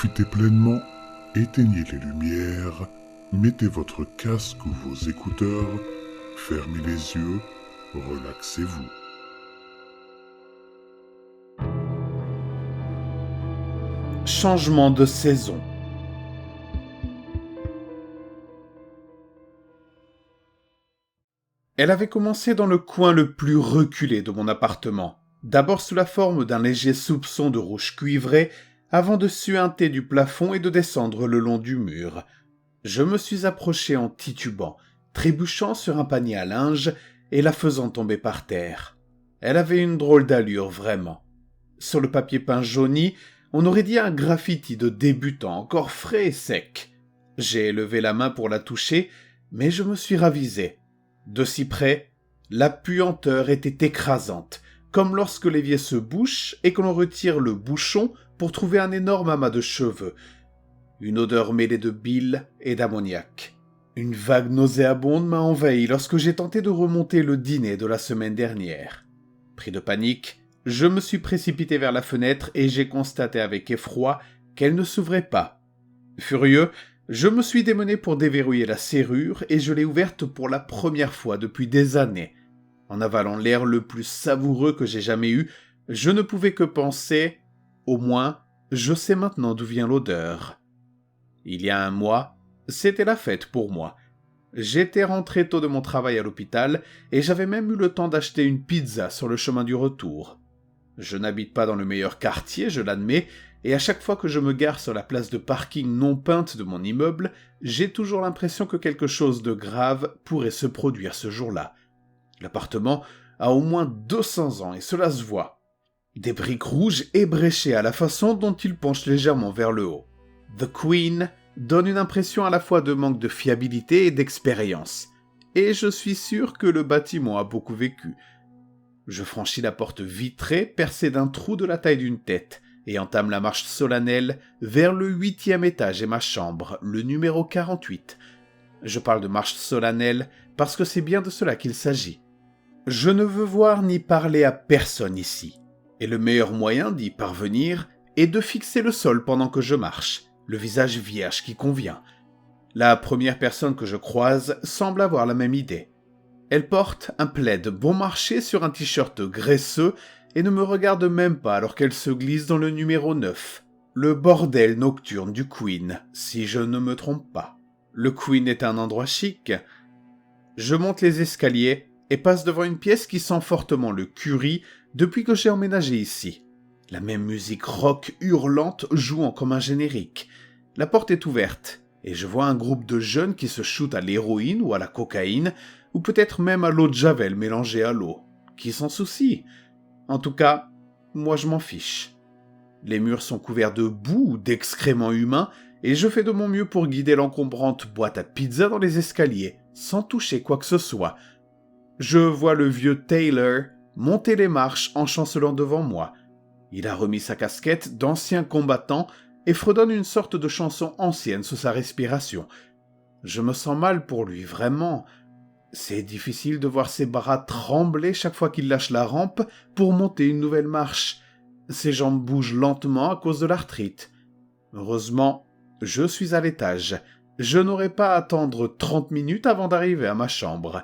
Profitez pleinement, éteignez les lumières, mettez votre casque ou vos écouteurs, fermez les yeux, relaxez-vous. Changement de saison. Elle avait commencé dans le coin le plus reculé de mon appartement, d'abord sous la forme d'un léger soupçon de rouge cuivré, avant de suinter du plafond et de descendre le long du mur. Je me suis approché en titubant, trébuchant sur un panier à linge et la faisant tomber par terre. Elle avait une drôle d'allure, vraiment. Sur le papier peint jauni, on aurait dit un graffiti de débutant, encore frais et sec. J'ai levé la main pour la toucher, mais je me suis ravisé. De si près, la puanteur était écrasante, comme lorsque l'évier se bouche et que l'on retire le bouchon pour trouver un énorme amas de cheveux. Une odeur mêlée de bile et d'ammoniac. Une vague nauséabonde m'a envahi lorsque j'ai tenté de remonter le dîner de la semaine dernière. Pris de panique, je me suis précipité vers la fenêtre et j'ai constaté avec effroi qu'elle ne s'ouvrait pas. Furieux, je me suis démené pour déverrouiller la serrure et je l'ai ouverte pour la première fois depuis des années. En avalant l'air le plus savoureux que j'ai jamais eu, je ne pouvais que penser « Au moins, je sais maintenant d'où vient l'odeur. » Il y a un mois, c'était la fête pour moi. J'étais rentré tôt de mon travail à l'hôpital et j'avais même eu le temps d'acheter une pizza sur le chemin du retour. Je n'habite pas dans le meilleur quartier, je l'admets, et à chaque fois que je me gare sur la place de parking non peinte de mon immeuble, j'ai toujours l'impression que quelque chose de grave pourrait se produire ce jour-là. L'appartement a au moins 200 ans et cela se voit. Des briques rouges ébréchées à la façon dont il penche légèrement vers le haut. The Queen donne une impression à la fois de manque de fiabilité et d'expérience. Et je suis sûr que le bâtiment a beaucoup vécu. Je franchis la porte vitrée percée d'un trou de la taille d'une tête et entame la marche solennelle vers le 8e étage et ma chambre, le numéro 48. Je parle de marche solennelle parce que c'est bien de cela qu'il s'agit. Je ne veux voir ni parler à personne ici, et le meilleur moyen d'y parvenir est de fixer le sol pendant que je marche, le visage vierge qui convient. La première personne que je croise semble avoir la même idée. Elle porte un plaid bon marché sur un t-shirt graisseux et ne me regarde même pas alors qu'elle se glisse dans le numéro 9, le bordel nocturne du Queen, si je ne me trompe pas. Le Queen est un endroit chic. Je monte les escaliers et passe devant une pièce qui sent fortement le curry depuis que j'ai emménagé ici. La même musique rock hurlante jouant comme un générique. La porte est ouverte et je vois un groupe de jeunes qui se shootent à l'héroïne ou à la cocaïne, ou peut-être même à l'eau de javel mélangée à l'eau. Qui s'en soucie ? En tout cas, moi je m'en fiche. Les murs sont couverts de boue ou d'excréments humains, et je fais de mon mieux pour guider l'encombrante boîte à pizza dans les escaliers, sans toucher quoi que ce soit. Je vois le vieux Taylor monter les marches en chancelant devant moi. Il a remis sa casquette d'ancien combattant et fredonne une sorte de chanson ancienne sous sa respiration. Je me sens mal pour lui, vraiment. C'est difficile de voir ses bras trembler chaque fois qu'il lâche la rampe pour monter une nouvelle marche. Ses jambes bougent lentement à cause de l'arthrite. Heureusement, je suis à l'étage. Je n'aurai pas à attendre 30 minutes avant d'arriver à ma chambre.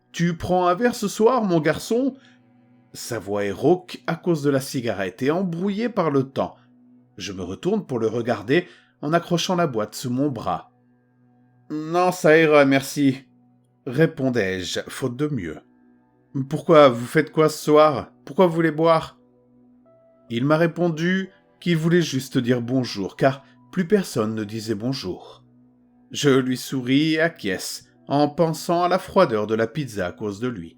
« Tu prends un verre ce soir, mon garçon ?» Sa voix est rauque à cause de la cigarette et embrouillée par le temps. Je me retourne pour le regarder en accrochant la boîte sous mon bras. « Non, ça ira, merci. » répondais-je, faute de mieux. « Pourquoi, vous faites quoi ce soir ? Pourquoi vous voulez boire ?» Il m'a répondu qu'il voulait juste dire bonjour, car plus personne ne disait bonjour. Je lui souris et acquiesce, en pensant à la froideur de la pizza à cause de lui.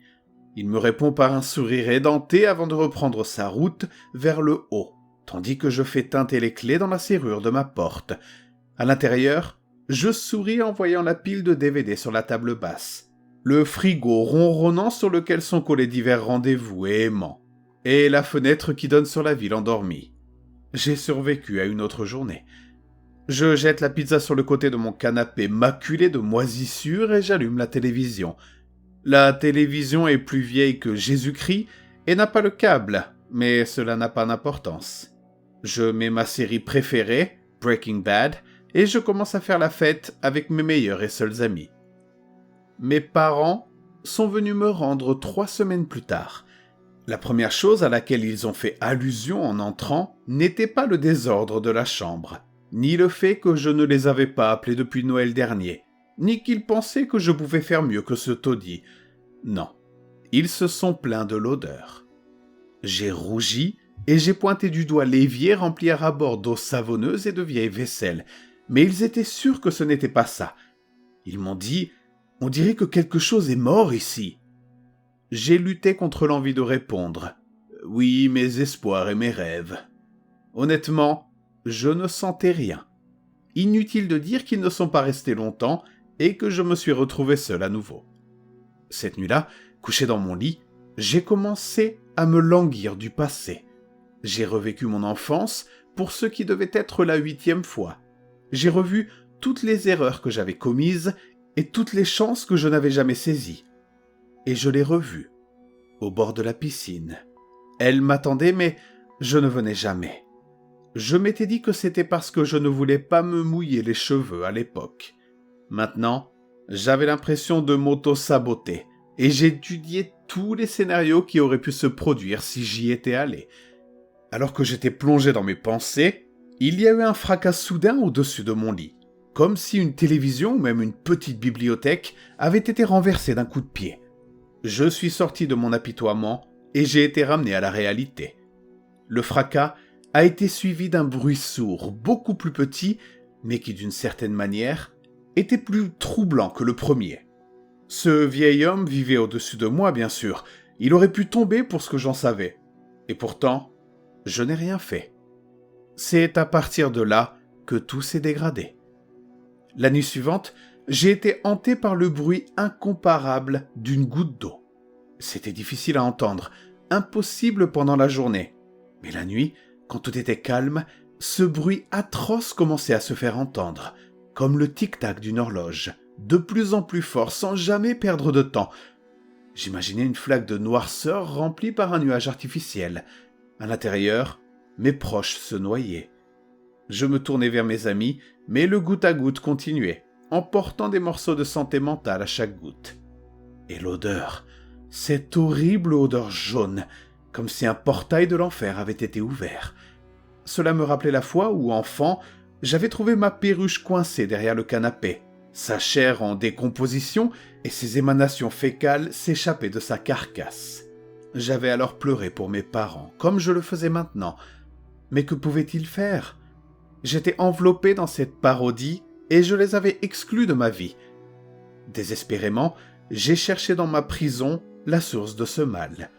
Il me répond par un sourire édenté avant de reprendre sa route vers le haut, tandis que je fais teinter les clés dans la serrure de ma porte. À l'intérieur, je souris en voyant la pile de DVD sur la table basse, le frigo ronronnant sur lequel sont collés divers rendez-vous et aimants, et la fenêtre qui donne sur la ville endormie. J'ai survécu à une autre journée. Je jette la pizza sur le côté de mon canapé maculé de moisissures et j'allume la télévision. La télévision est plus vieille que Jésus-Christ et n'a pas le câble, mais cela n'a pas d'importance. Je mets ma série préférée, Breaking Bad, et je commence à faire la fête avec mes meilleurs et seuls amis. Mes parents sont venus me rendre 3 semaines plus tard. La première chose à laquelle ils ont fait allusion en entrant n'était pas le désordre de la chambre, ni le fait que je ne les avais pas appelés depuis Noël dernier, ni qu'ils pensaient que je pouvais faire mieux que ce taudis. Non, ils se sont plaints de l'odeur. J'ai rougi et j'ai pointé du doigt l'évier rempli à ras-bord d'eau savonneuse et de vieille vaisselle, mais ils étaient sûrs que ce n'était pas ça. Ils m'ont dit « On dirait que quelque chose est mort ici ». J'ai lutté contre l'envie de répondre « Oui, mes espoirs et mes rêves ». Honnêtement, je ne sentais rien. Inutile de dire qu'ils ne sont pas restés longtemps et que je me suis retrouvé seul à nouveau. Cette nuit-là, couché dans mon lit, j'ai commencé à me languir du passé. J'ai revécu mon enfance pour ce qui devait être la 8e fois. J'ai revu toutes les erreurs que j'avais commises et toutes les chances que je n'avais jamais saisies. Et je l'ai revue, au bord de la piscine. Elle m'attendait, mais je ne venais jamais. Je m'étais dit que c'était parce que je ne voulais pas me mouiller les cheveux à l'époque. Maintenant, j'avais l'impression de m'auto-saboter, et j'étudiais tous les scénarios qui auraient pu se produire si j'y étais allé. Alors que j'étais plongé dans mes pensées, il y a eu un fracas soudain au-dessus de mon lit, comme si une télévision ou même une petite bibliothèque avait été renversée d'un coup de pied. Je suis sorti de mon apitoiement et j'ai été ramené à la réalité. Le fracas a été suivi d'un bruit sourd, beaucoup plus petit, mais qui d'une certaine manière était plus troublant que le premier. Ce vieil homme vivait au-dessus de moi, bien sûr. Il aurait pu tomber pour ce que j'en savais. Et pourtant, je n'ai rien fait. C'est à partir de là que tout s'est dégradé. La nuit suivante, j'ai été hanté par le bruit incomparable d'une goutte d'eau. C'était difficile à entendre, impossible pendant la journée. Mais la nuit, quand tout était calme, ce bruit atroce commençait à se faire entendre, comme le tic-tac d'une horloge, de plus en plus fort sans jamais perdre de temps. J'imaginais une flaque de noirceur remplie par un nuage artificiel. À l'intérieur, mes proches se noyaient. Je me tournais vers mes amis, mais le goutte à goutte continuait, emportant des morceaux de santé mentale à chaque goutte. Et l'odeur, cette horrible odeur jaune, comme si un portail de l'enfer avait été ouvert. Cela me rappelait la fois où, enfant, j'avais trouvé ma perruche coincée derrière le canapé, sa chair en décomposition et ses émanations fécales s'échappaient de sa carcasse. J'avais alors pleuré pour mes parents, comme je le faisais maintenant. Mais que pouvaient-ils faire ? J'étais enveloppé dans cette parodie et je les avais exclus de ma vie. Désespérément, j'ai cherché dans ma prison la source de ce mal.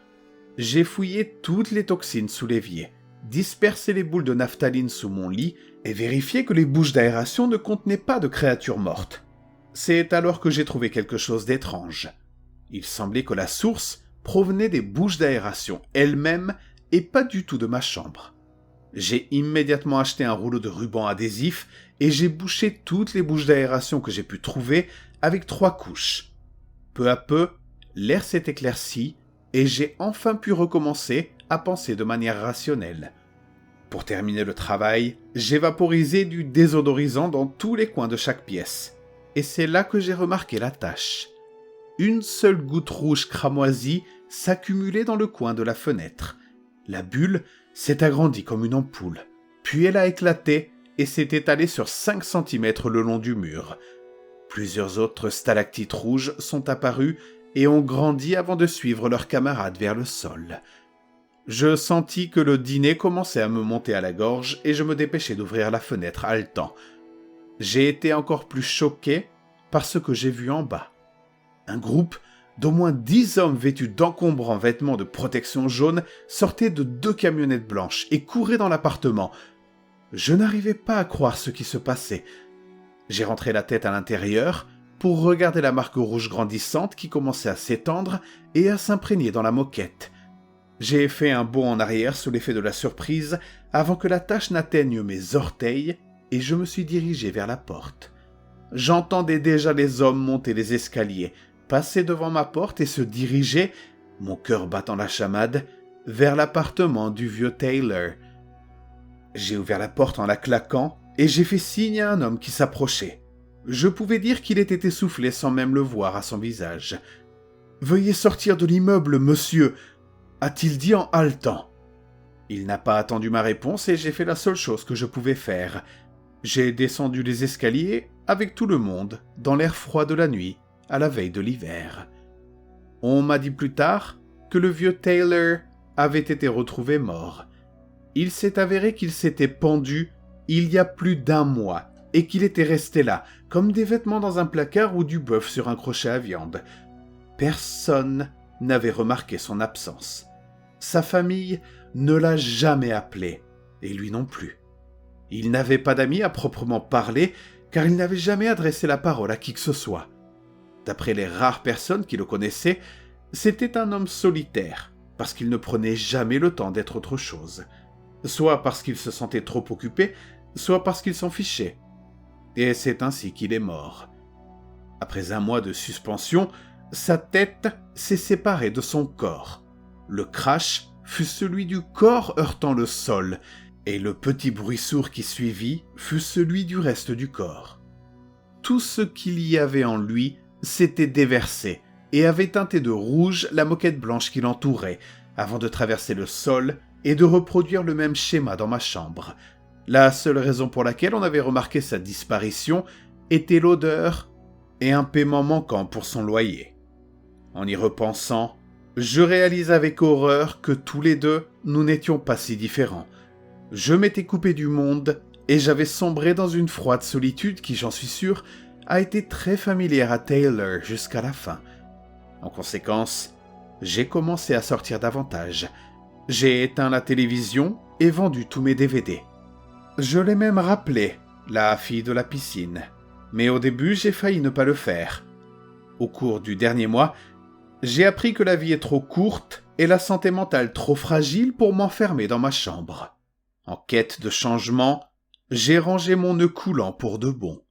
J'ai fouillé toutes les toxines sous l'évier, dispersé les boules de naphtaline sous mon lit et vérifié que les bouches d'aération ne contenaient pas de créatures mortes. C'est alors que j'ai trouvé quelque chose d'étrange. Il semblait que la source provenait des bouches d'aération elles-mêmes et pas du tout de ma chambre. J'ai immédiatement acheté un rouleau de ruban adhésif et j'ai bouché toutes les bouches d'aération que j'ai pu trouver avec 3 couches. Peu à peu, l'air s'est éclairci et j'ai enfin pu recommencer à penser de manière rationnelle. Pour terminer le travail, j'ai vaporisé du désodorisant dans tous les coins de chaque pièce. Et c'est là que j'ai remarqué la tache. Une seule goutte rouge cramoisie s'accumulait dans le coin de la fenêtre. La bulle s'est agrandie comme une ampoule, puis elle a éclaté et s'est étalée sur 5 cm le long du mur. Plusieurs autres stalactites rouges sont apparues et ont grandi avant de suivre leurs camarades vers le sol. Je sentis que le dîner commençait à me monter à la gorge et je me dépêchai d'ouvrir la fenêtre haletant. J'ai été encore plus choqué par ce que j'ai vu en bas. Un groupe d'au moins 10 hommes vêtus d'encombrants vêtements de protection jaune sortaient de 2 camionnettes blanches et couraient dans l'appartement. Je n'arrivais pas à croire ce qui se passait. J'ai rentré la tête à l'intérieur pour regarder la marque rouge grandissante qui commençait à s'étendre et à s'imprégner dans la moquette. J'ai fait un bond en arrière sous l'effet de la surprise avant que la tache n'atteigne mes orteils et je me suis dirigé vers la porte. J'entendais déjà les hommes monter les escaliers, passer devant ma porte et se diriger, mon cœur battant la chamade, vers l'appartement du vieux Taylor. J'ai ouvert la porte en la claquant et j'ai fait signe à un homme qui s'approchait. Je pouvais dire qu'il était essoufflé sans même le voir à son visage. « Veuillez sortir de l'immeuble, monsieur !» a-t-il dit en haletant. Il n'a pas attendu ma réponse et j'ai fait la seule chose que je pouvais faire. J'ai descendu les escaliers avec tout le monde, dans l'air froid de la nuit, à la veille de l'hiver. On m'a dit plus tard que le vieux Taylor avait été retrouvé mort. Il s'est avéré qu'il s'était pendu il y a plus d'1 mois et qu'il était resté là, comme des vêtements dans un placard ou du bœuf sur un crochet à viande. Personne n'avait remarqué son absence. Sa famille ne l'a jamais appelé, et lui non plus. Il n'avait pas d'amis à proprement parler, car il n'avait jamais adressé la parole à qui que ce soit. D'après les rares personnes qui le connaissaient, c'était un homme solitaire, parce qu'il ne prenait jamais le temps d'être autre chose. Soit parce qu'il se sentait trop occupé, soit parce qu'il s'en fichait. Et c'est ainsi qu'il est mort. Après 1 mois de suspension, sa tête s'est séparée de son corps. Le crash fut celui du corps heurtant le sol, et le petit bruit sourd qui suivit fut celui du reste du corps. Tout ce qu'il y avait en lui s'était déversé et avait teinté de rouge la moquette blanche qui l'entourait, avant de traverser le sol et de reproduire le même schéma dans ma chambre. La seule raison pour laquelle on avait remarqué sa disparition était l'odeur et un paiement manquant pour son loyer. En y repensant, je réalise avec horreur que tous les deux, nous n'étions pas si différents. Je m'étais coupé du monde et j'avais sombré dans une froide solitude qui, j'en suis sûr, a été très familière à Taylor jusqu'à la fin. En conséquence, j'ai commencé à sortir davantage. J'ai éteint la télévision et vendu tous mes DVD. Je l'ai même rappelé, la fille de la piscine. Mais au début, j'ai failli ne pas le faire. Au cours du dernier mois, j'ai appris que la vie est trop courte et la santé mentale trop fragile pour m'enfermer dans ma chambre. En quête de changement, j'ai rangé mon nœud coulant pour de bon.